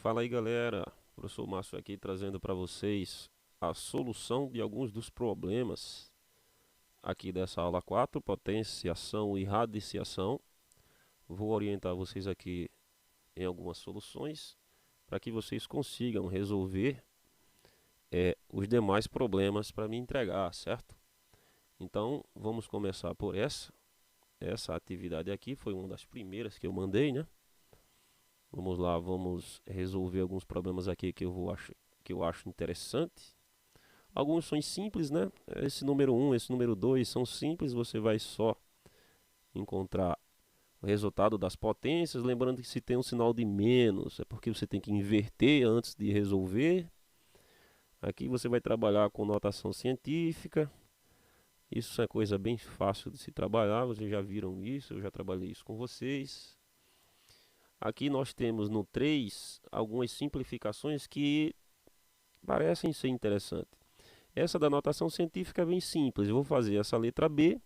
Fala aí, galera. Professor Márcio aqui trazendo para vocês a solução de alguns dos problemas aqui dessa aula 4, potenciação e radiciação. Vou orientar vocês aqui em algumas soluções para que vocês consigam resolver os demais problemas para me entregar, certo? Então, vamos começar por essa atividade aqui, foi uma das primeiras que eu mandei, né? Vamos lá, vamos resolver alguns problemas aqui que eu acho interessante. Alguns são simples, né? Esse número 1, esse número 2 são simples, você vai só encontrar o resultado das potências. Lembrando que se tem um sinal de menos, é porque você tem que inverter antes de resolver. Aqui você vai trabalhar com notação científica. Isso é coisa bem fácil de se trabalhar, vocês já viram isso, eu já trabalhei isso com vocês. Aqui nós temos no 3 algumas simplificações que parecem ser interessantes. Essa da notação científica é bem simples. Eu vou fazer essa letra B,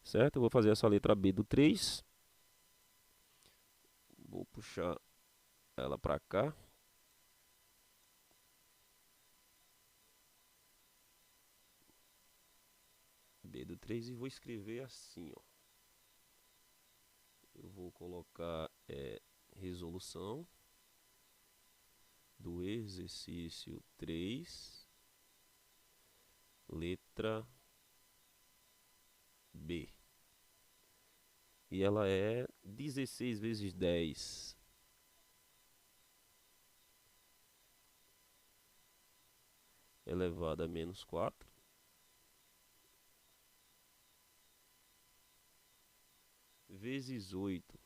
certo? Eu vou fazer essa letra B do 3. Vou puxar ela para cá. B do 3 e vou escrever assim, ó. Eu vou colocar resolução do exercício 3, letra B. E ela é 16 vezes 10 elevado a menos 4 vezes 8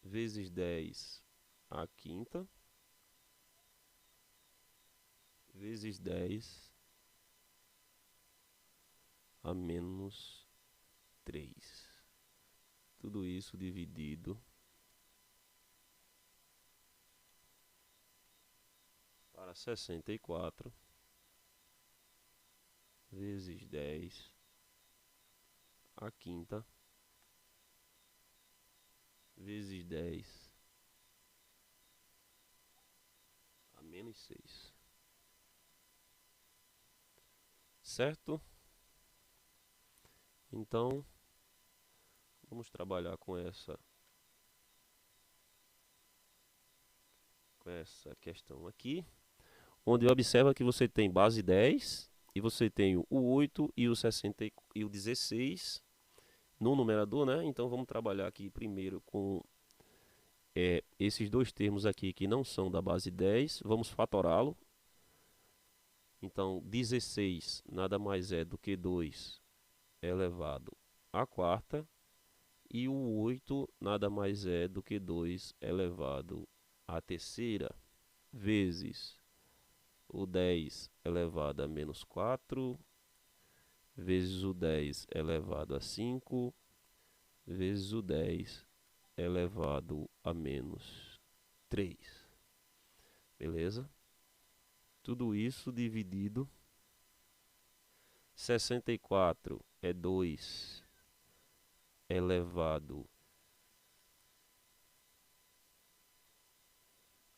vezes 10 à quinta vezes 10 a menos 3. Tudo isso dividido para 64 vezes 10 à quinta vezes 10 a menos 6. Certo? Então, vamos trabalhar com essa questão aqui, onde observa que você tem base 10 e você tem o 8 e o 60 e o 16 no numerador, né? Então vamos trabalhar aqui primeiro com esses dois termos aqui que não são da base 10, vamos fatorá-lo. Então 16 nada mais é do que 2 elevado à quarta, e o 8 nada mais é do que 2 elevado à terceira, vezes o 10 elevado a menos 4, vezes o 10 elevado a 5, vezes o 10 elevado a menos 3. Beleza? Tudo isso dividido. 64 é 2 elevado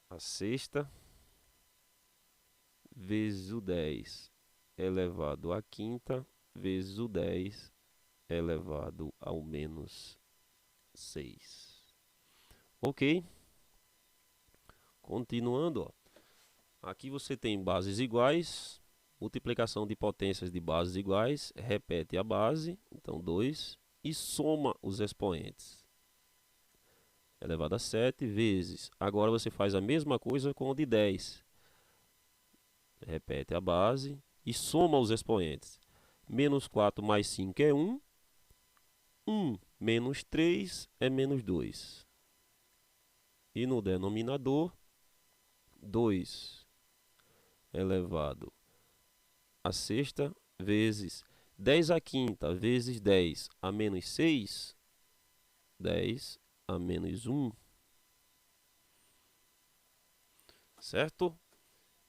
a sexta, vezes o 10 elevado à quinta, vezes o 10 elevado ao menos 6. Ok? Continuando, ó. Aqui você tem bases iguais, multiplicação de potências de bases iguais, repete a base, então 2, e soma os expoentes. Elevado a 7 vezes. Agora você faz a mesma coisa com o de 10. Repete a base e soma os expoentes. Menos 4 mais 5 é 1. 1 menos 3 é menos 2. E no denominador, 2 elevado a sexta vezes 10 à quinta vezes 10 a menos 6, 10 a menos 1. Certo?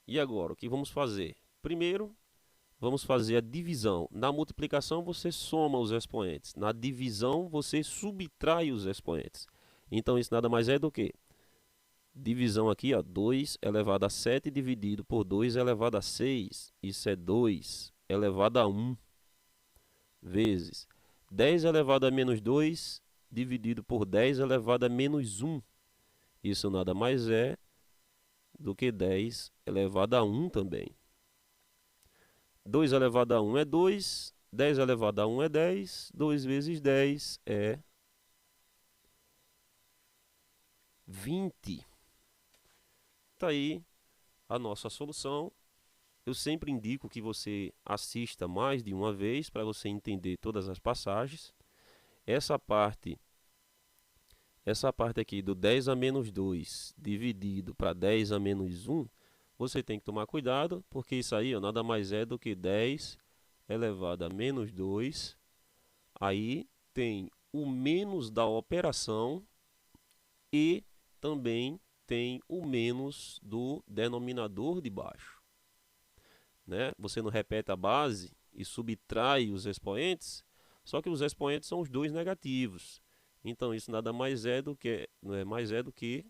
E agora, o que vamos fazer? Primeiro, vamos fazer a divisão. Na multiplicação você soma os expoentes. Na divisão você subtrai os expoentes. Então isso nada mais é do que divisão aqui, ó, 2 elevado a 7 dividido por 2 elevado a 6. Isso é 2 elevado a 1 vezes 10 elevado a menos 2 dividido por 10 elevado a menos 1. Isso nada mais é do que 10 elevado a 1 também. 2 elevado a 1 é 2, 10 elevado a 1 é 10, 2 vezes 10 é 20. Está aí a nossa solução. Eu sempre indico que você assista mais de uma vez para você entender todas as passagens. Essa parte aqui do 10 a menos 2 dividido para 10 a menos 1, você tem que tomar cuidado, porque isso aí, ó, nada mais é do que 10 elevado a menos 2. Aí tem o menos da operação e também tem o menos do denominador de baixo, né? Você não repete a base e subtrai os expoentes, só que os expoentes são os dois negativos. Então isso nada mais é do que, não é mais é do que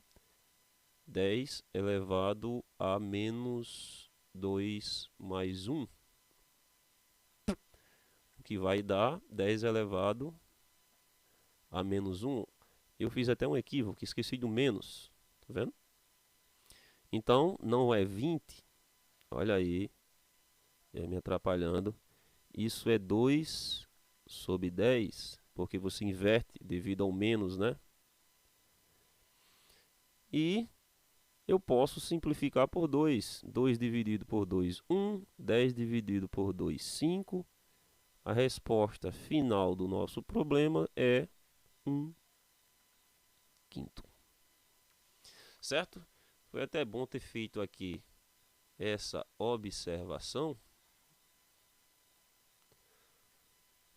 10 elevado a menos 2 mais 1, o que vai dar 10 elevado a menos 1. Eu fiz até um equívoco, esqueci do menos, tá vendo? Então não é 20, olha aí, me atrapalhando. Isso é 2 sobre 10, porque você inverte devido ao menos, né? E eu posso simplificar por 2. 2 dividido por 2, 1. 10 dividido por 2, 5. A resposta final do nosso problema é 1 quinto. Certo? Foi até bom ter feito aqui essa observação,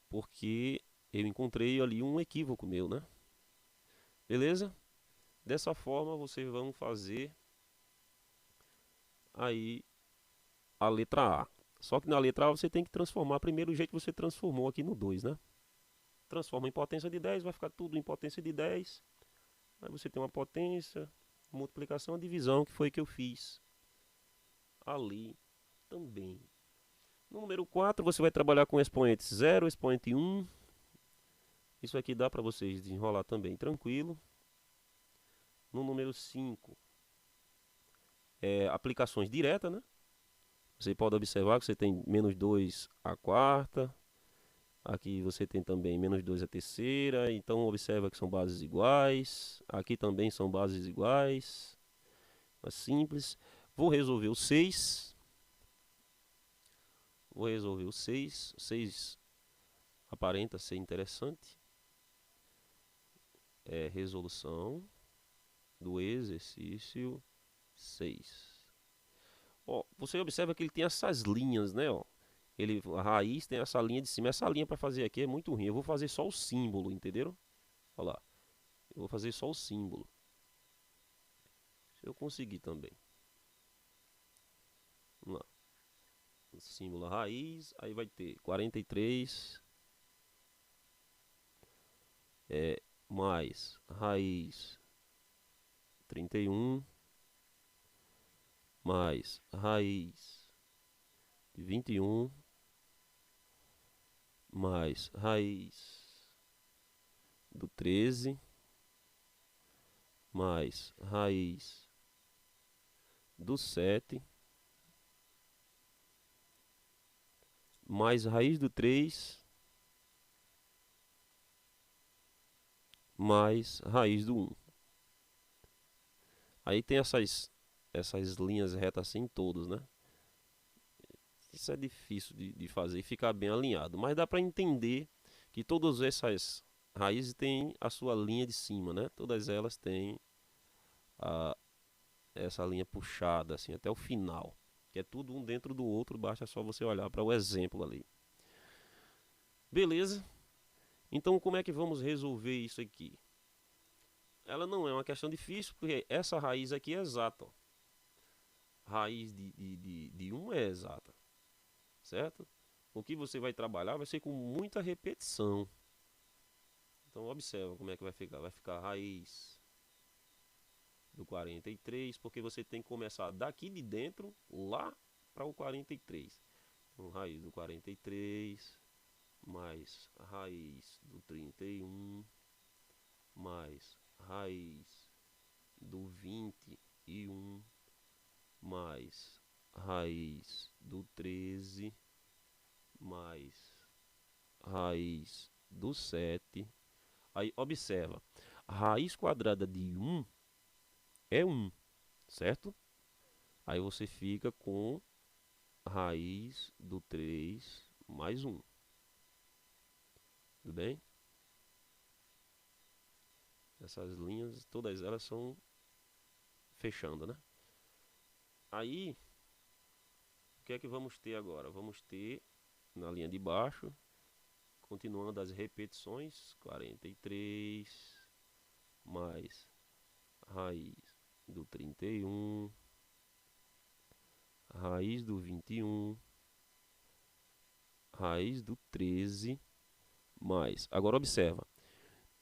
porque eu encontrei ali um equívoco meu, né? Beleza? Dessa forma vocês vão fazer aí a letra A. Só que na letra A você tem que transformar primeiro o jeito que você transformou aqui no 2, né? Transforma em potência de 10, vai ficar tudo em potência de 10. Aí você tem uma potência, multiplicação, divisão, que foi que eu fiz ali também. No número 4 você vai trabalhar com expoentes 0, expoente 1. Isso aqui dá para vocês desenrolar também tranquilo. No número 5, aplicações diretas, né? Você pode observar que você tem menos 2 a quarta. Aqui você tem também menos 2 a terceira. Então observa que são bases iguais. Aqui também são bases iguais. É simples. Vou resolver o 6. Vou resolver o 6. 6 aparenta ser interessante. É resolução do exercício 6. Ó, você observa que ele tem essas linhas, né? Ó. A raiz tem essa linha de cima. Essa linha para fazer aqui é muito ruim. Eu vou fazer só o símbolo, entenderam? Olha lá. Eu vou fazer só o símbolo. Se eu conseguir também. Vamos lá. O símbolo raiz. Aí vai ter 43. Mais raiz 31. Mais raiz de 21. Mais raiz do 13. Mais raiz do 7. Mais raiz do 3. Mais raiz do 1. Aí tem essas linhas retas assim todas, né? Isso é difícil de fazer e ficar bem alinhado. Mas dá para entender que todas essas raízes têm a sua linha de cima, né? Todas elas têm essa linha puxada assim até o final. Que é tudo um dentro do outro, basta só você olhar para o exemplo ali. Beleza? Então como é que vamos resolver isso aqui? Ela não é uma questão difícil, porque essa raiz aqui é exata. Ó. Raiz de 1 é exata. certo? O que você vai trabalhar vai ser com muita repetição. Então observa como é que vai ficar. Vai ficar raiz do 43, porque você tem que começar daqui de dentro lá para o 43. Então raiz do 43 mais raiz do 31 mais raiz do 21 mais raiz do 13 mais raiz do 7. Aí observa, a raiz quadrada de 1 é 1, certo? Aí você fica com raiz do 3 mais 1. Tudo bem? Essas linhas, todas elas são fechando, né? Aí, o que é que vamos ter agora? Vamos ter na linha de baixo, continuando as repetições, 43 mais raiz do 31, raiz do 21, raiz do 13, mais. Agora observa,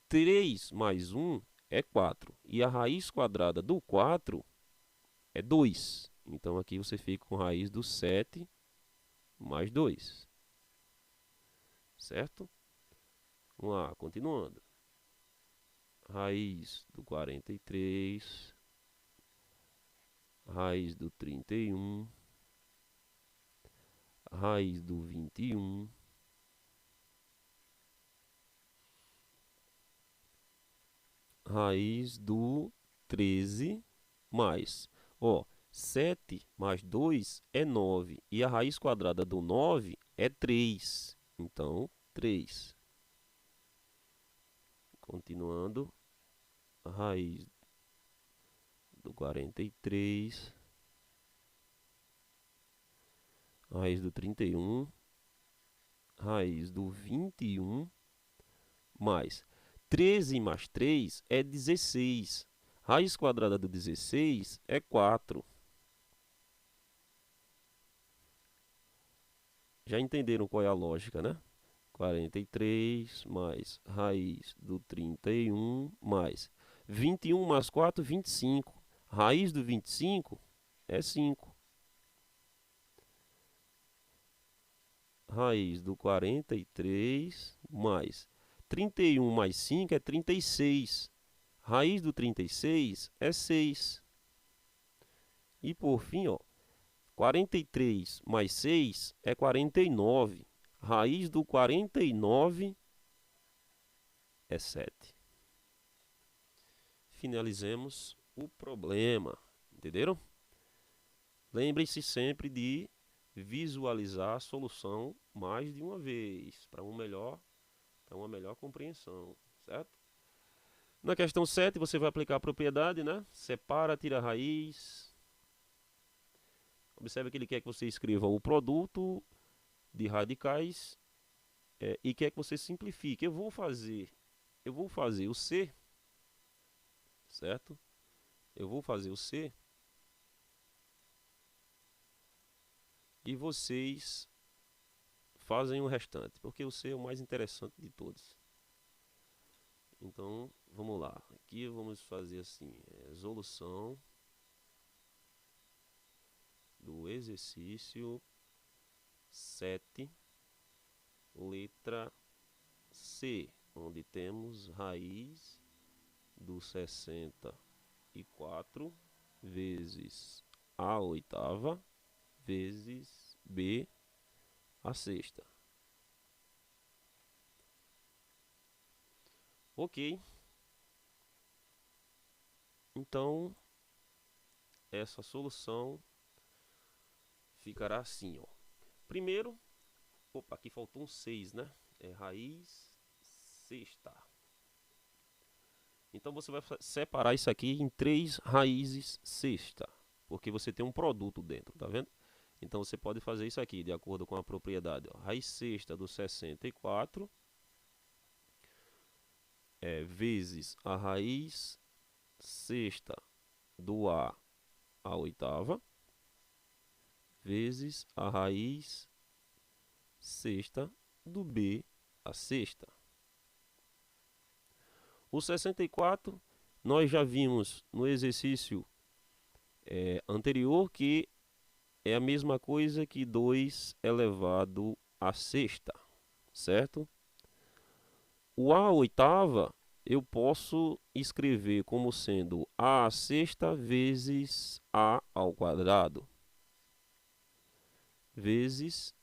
3 mais 1 é 4, e a raiz quadrada do 4 é 2. Então aqui você fica com raiz do 7 mais 2, certo? Vamos lá, continuando. Raiz do 43, raiz do 31, raiz do 21, raiz do 13 mais, ó, 7 mais 2 é 9, e a raiz quadrada do 9 é 3, então 3. Continuando, a raiz do 43, raiz do 31, raiz do 21, mais 13 mais 3 é 16. Raiz quadrada do 16 é 4. Já entenderam qual é a lógica, né? 43 mais raiz do 31 mais 21 mais 4, 25. Raiz do 25 é 5. Raiz do 43 mais 31 mais 5 é 36. Raiz do 36 é 6. E por fim, ó, 43 mais 6 é 49. Raiz do 49 é 7. Finalizemos o problema. Entenderam? Lembrem-se sempre de visualizar a solução mais de uma vez, para uma melhor compreensão, certo? Na questão 7, você vai aplicar a propriedade, né? Separa, tira a raiz. Observe que ele quer que você escreva o produto de radicais e quer que você simplifique. Eu vou fazer o C, certo? Eu vou fazer o C e vocês fazem o restante, porque o C é o mais interessante de todos. Então, vamos lá. Aqui vamos fazer assim, resolução do exercício 7, letra C, onde temos raiz do 64 vezes a oitava vezes B a sexta. Ok. Então, essa solução ficará assim, ó. Primeiro, opa, aqui faltou um 6, né? É raiz sexta. Então você vai separar isso aqui em 3 raízes sexta, porque você tem um produto dentro, tá vendo? Então você pode fazer isso aqui, de acordo com a propriedade. Ó. Raiz sexta do 64 vezes a raiz sexta do A à oitava, vezes a raiz sexta do B à sexta. O 64, nós já vimos no exercício anterior que é a mesma coisa que 2 elevado à sexta, certo? O A oitava eu posso escrever como sendo A à sexta vezes A ao quadrado, vezes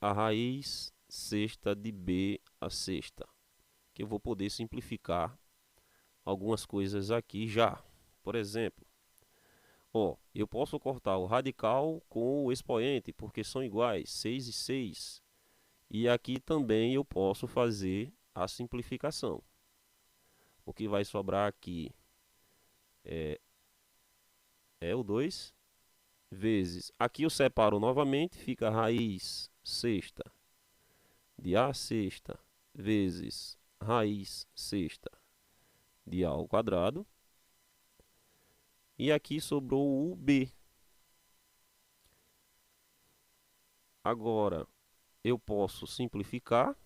a raiz sexta de B à sexta, que eu vou poder simplificar algumas coisas aqui já. Por exemplo, eu posso cortar o radical com o expoente, porque são iguais, 6 e 6. E aqui também eu posso fazer a simplificação. O que vai sobrar aqui é o 2 vezes. Aqui eu separo novamente, fica a raiz sexta de A sexta vezes raiz sexta de A ao quadrado. E aqui sobrou o B. Agora, eu posso simplificar.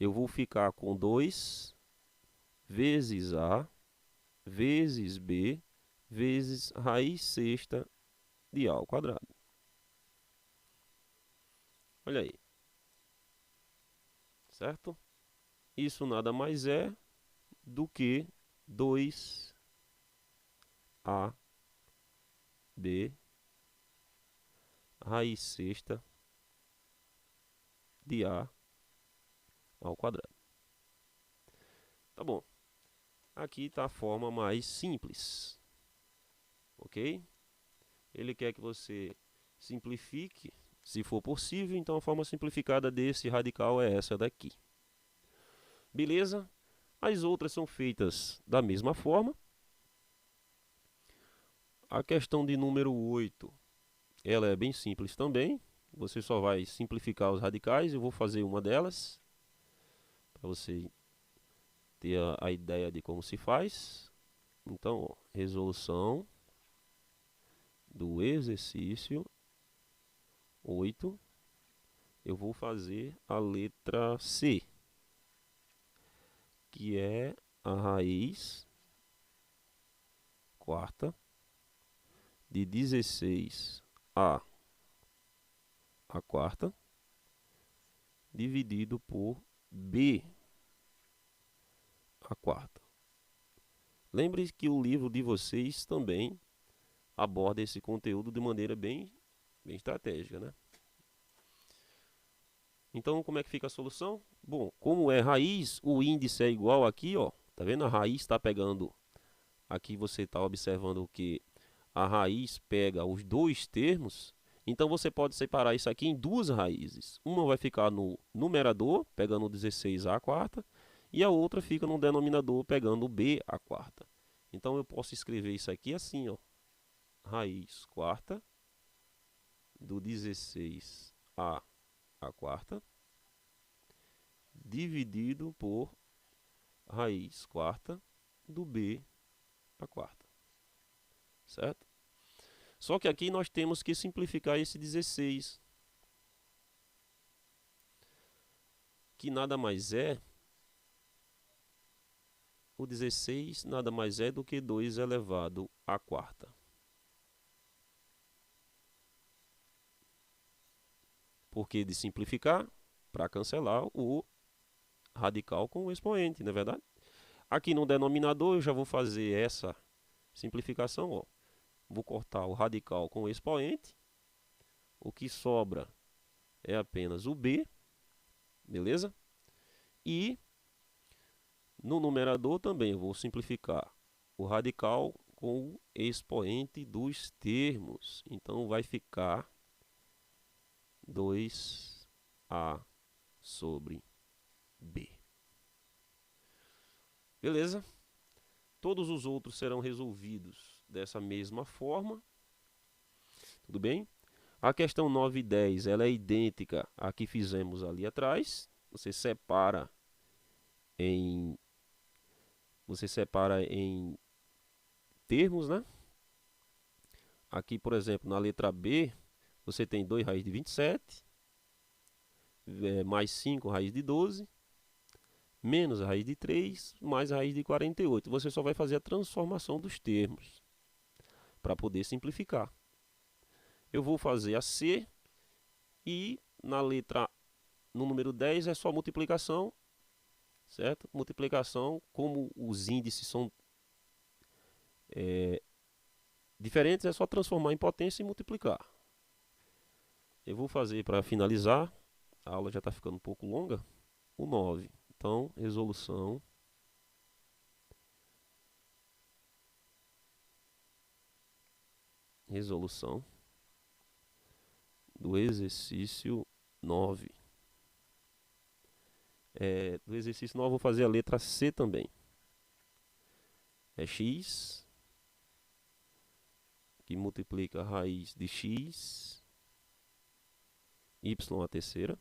Eu vou ficar com 2 vezes A vezes B vezes raiz sexta de A ao quadrado. Olha aí. Certo? Isso nada mais é do que 2AB raiz sexta de A ao quadrado. Tá bom. Aqui está a forma mais simples. Ok? Ele quer que você simplifique, se for possível, então a forma simplificada desse radical é essa daqui. Beleza? As outras são feitas da mesma forma. A questão de número 8, ela é bem simples também. Você só vai simplificar os radicais. Eu vou fazer uma delas, para você ter a ideia de como se faz. Então, resolução do exercício 8. Eu vou fazer a letra C, que é a raiz quarta de 16A a quarta, dividido por B a quarta. Lembre que o livro de vocês também aborda esse conteúdo de maneira bem estratégica, né? Então, como é que fica a solução? Bom, como é raiz, o índice é igual aqui, ó. Tá vendo? A raiz está pegando... Aqui você está observando que a raiz pega os dois termos. Então, você pode separar isso aqui em duas raízes. Uma vai ficar no numerador, pegando o 16A quarta. E a outra fica no denominador, pegando o B a quarta. Então, eu posso escrever isso aqui assim, ó. Raiz quarta do 16A a quarta, dividido por raiz quarta do B a quarta. Certo? Só que aqui nós temos que simplificar esse 16, que nada mais é, o 16 nada mais é do que 2 elevado à quarta. Por que de simplificar? Para cancelar o radical com o expoente, não é verdade? Aqui no denominador eu já vou fazer essa simplificação, ó. Vou cortar o radical com o expoente. O que sobra é apenas o B, beleza? E no numerador também eu vou simplificar o radical com o expoente dos termos. Então vai ficar 2A sobre B. Beleza? Todos os outros serão resolvidos dessa mesma forma. Tudo bem? A questão 9 e 10 ela é idêntica à que fizemos ali atrás. Você separa em termos, né? Aqui, por exemplo, na letra B, você tem 2 raiz de 27, mais 5 raiz de 12, menos a raiz de 3, mais a raiz de 48. Você só vai fazer a transformação dos termos para poder simplificar. Eu vou fazer a C e na letra, no número 10 é só multiplicação, certo? Multiplicação, como os índices são diferentes, é só transformar em potência e multiplicar. Eu vou fazer para finalizar, a aula já está ficando um pouco longa, o 9. Então, resolução do exercício 9. Do exercício 9 eu vou fazer a letra C também. É x, que multiplica a raiz de x, y à terceira,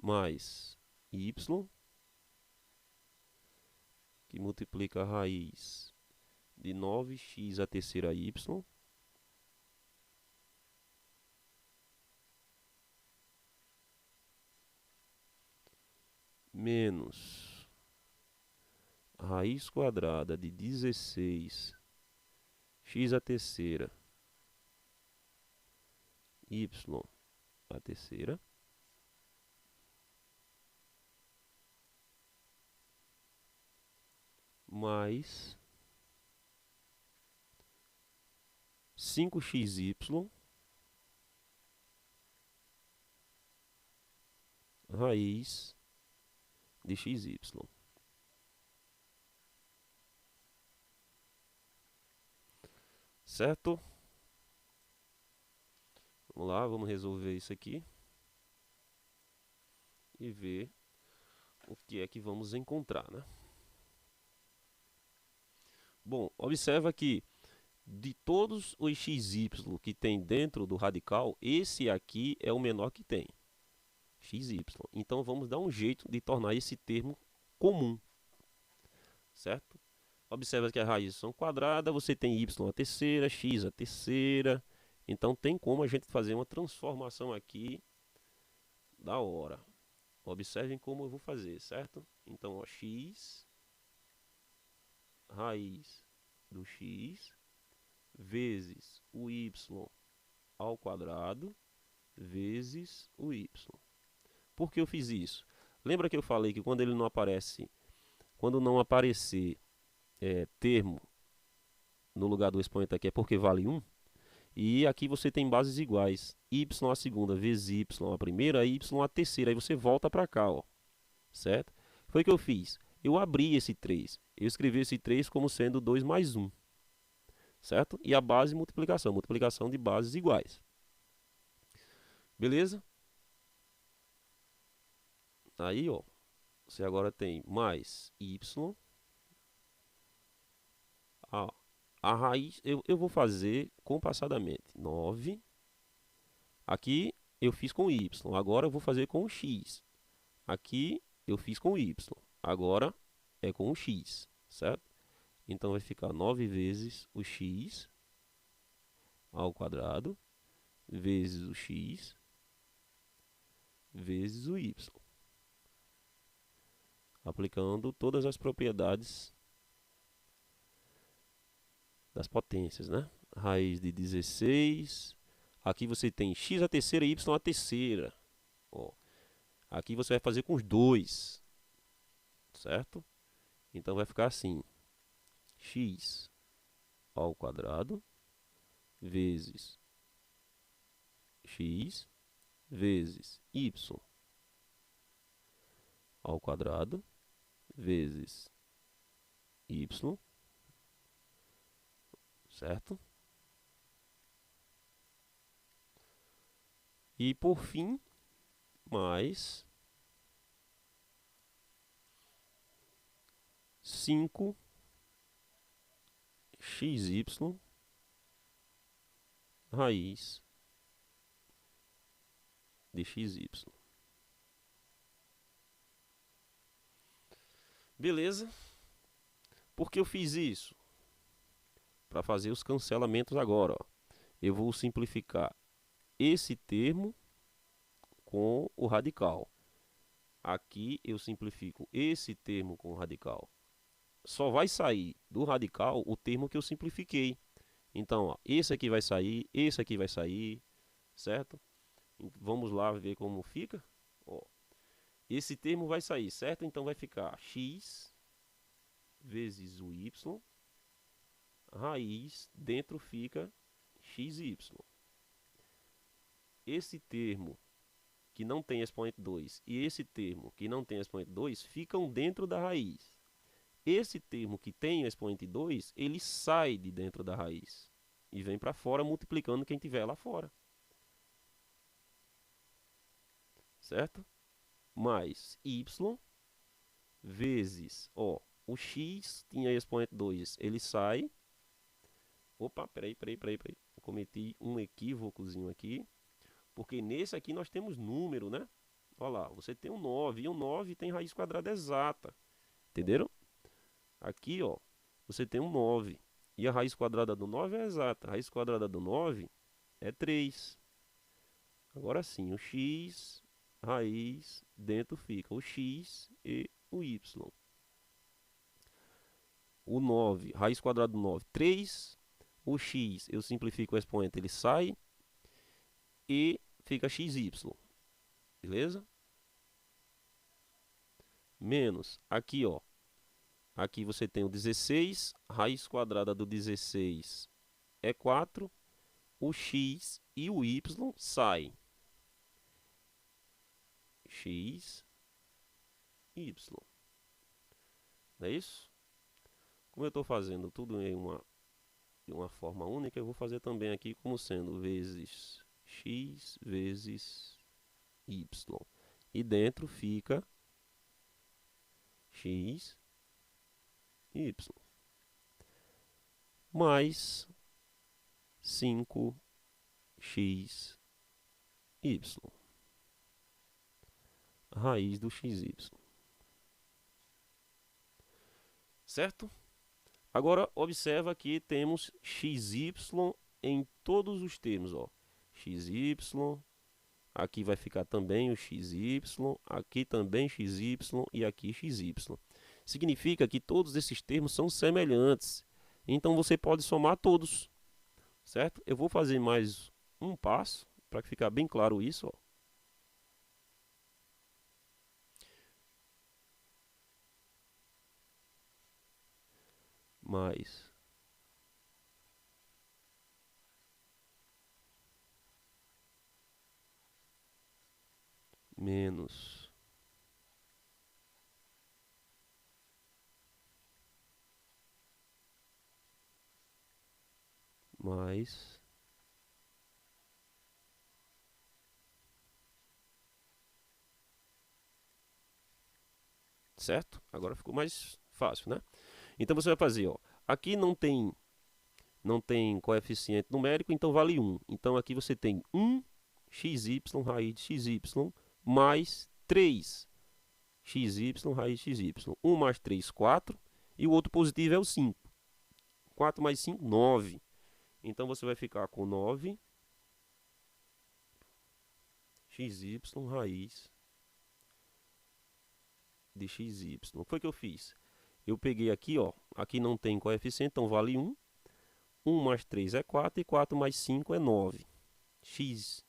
mais y, que multiplica a raiz de 9x à terceira y, menos a raiz quadrada de 16x à terceira y à terceira, mais 5xy raiz de xy. Certo? Vamos lá, vamos resolver isso aqui e ver o que é que vamos encontrar, né? Bom, observa que de todos os xy que tem dentro do radical, esse aqui é o menor que tem, xy. Então vamos dar um jeito de tornar esse termo comum, certo? Observa que as raízes são quadradas, você tem y à terceira, x à terceira. Então tem como a gente fazer uma transformação aqui da hora. Observem como eu vou fazer, certo? Então, ó, x raiz do x vezes o y ao quadrado vezes o y. Por que eu fiz isso? Lembra que eu falei que quando ele não aparece, quando não aparecer termo no lugar do expoente aqui é porque vale 1? E aqui você tem bases iguais. Y à segunda vezes y à primeira, y à terceira. Aí você volta para cá, ó. Certo? Foi o que eu fiz. Eu abri esse 3. Eu escrevi esse 3 como sendo 2 mais 1. Certo? E a base multiplicação. Multiplicação de bases iguais. Beleza? Aí, ó. Você agora tem mais y. A raiz eu vou fazer compassadamente. 9. Aqui eu fiz com y. Agora eu vou fazer com o x. Aqui eu fiz com y. Agora é com o x, certo? Então vai ficar 9 vezes o x ao quadrado vezes o x vezes o y. Aplicando todas as propriedades das potências, né? Raiz de 16. Aqui você tem x à terceira e y à terceira. Ó. Aqui você vai fazer com os dois, certo? Então vai ficar assim: x ao quadrado vezes x vezes y ao quadrado vezes y, certo? E por fim, mais 5xy raiz de xy. Beleza? Por que eu fiz isso? Para fazer os cancelamentos agora, ó. Eu vou simplificar esse termo com o radical. Aqui eu simplifico esse termo com o radical. Só vai sair do radical o termo que eu simplifiquei. Então, ó, esse aqui vai sair, esse aqui vai sair, certo? Vamos lá ver como fica. Ó, esse termo vai sair, certo? Então vai ficar x vezes o y, raiz, dentro fica xy. Esse termo que não tem expoente 2 e esse termo que não tem expoente 2 ficam dentro da raiz. Esse termo que tem expoente 2, ele sai de dentro da raiz e vem para fora multiplicando quem tiver lá fora. Certo? Mais y vezes, ó, o x tinha expoente 2, ele sai. Opa, peraí. Eu cometi um equívocozinho aqui. Porque nesse aqui nós temos número, né? Olha lá, você tem um 9, e o 9 tem raiz quadrada exata. Entenderam? Aqui, ó, você tem um 9. E a raiz quadrada do 9 é exata. A raiz quadrada do 9 é 3. Agora sim, o x, raiz, dentro fica o x e o y. O 9, raiz quadrada do 9, 3. O x, eu simplifico o expoente, ele sai. E fica xy. Beleza? Menos, aqui ó, aqui você tem o 16, raiz quadrada do 16 é 4, o x e o y saem. X, y. Não é isso? Como eu estou fazendo tudo em uma forma única, eu vou fazer também aqui como sendo vezes x vezes y. E dentro fica x, y. Mais 5x, y. Raiz do xy. Certo? Agora, observa que temos xy em todos os termos, ó. Xy, aqui vai ficar também o xy, aqui também xy e aqui xy. Significa que todos esses termos são semelhantes. Então, você pode somar todos, certo? Eu vou fazer mais um passo para ficar bem claro isso, ó. Mais menos mais certo? Agora ficou mais fácil, né? Então você vai fazer, ó, aqui não tem coeficiente numérico, então vale 1. Então aqui você tem 1xy raiz de xy mais 3xy raiz de xy. 1 mais 3, 4. E o outro positivo é o 5. 4 mais 5, 9. Então você vai ficar com 9xy raiz de xy. O que foi que eu fiz? Eu peguei aqui, ó, aqui não tem coeficiente, então vale 1. 1 mais 3 é 4 e 4 mais 5 é 9. xy,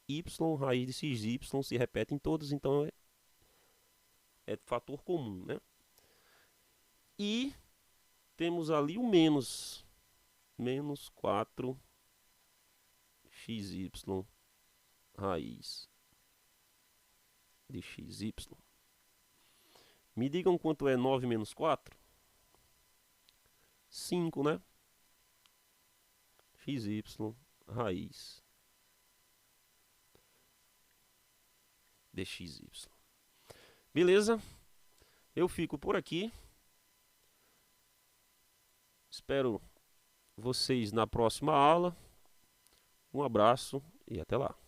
raiz de xy se repete em todos, então é fator comum, né? E temos ali o menos 4xy raiz de xy. Me digam quanto é 9 menos 4? 5, né? Xy raiz de xy. Beleza? Eu fico por aqui. Espero vocês na próxima aula. Um abraço e até lá.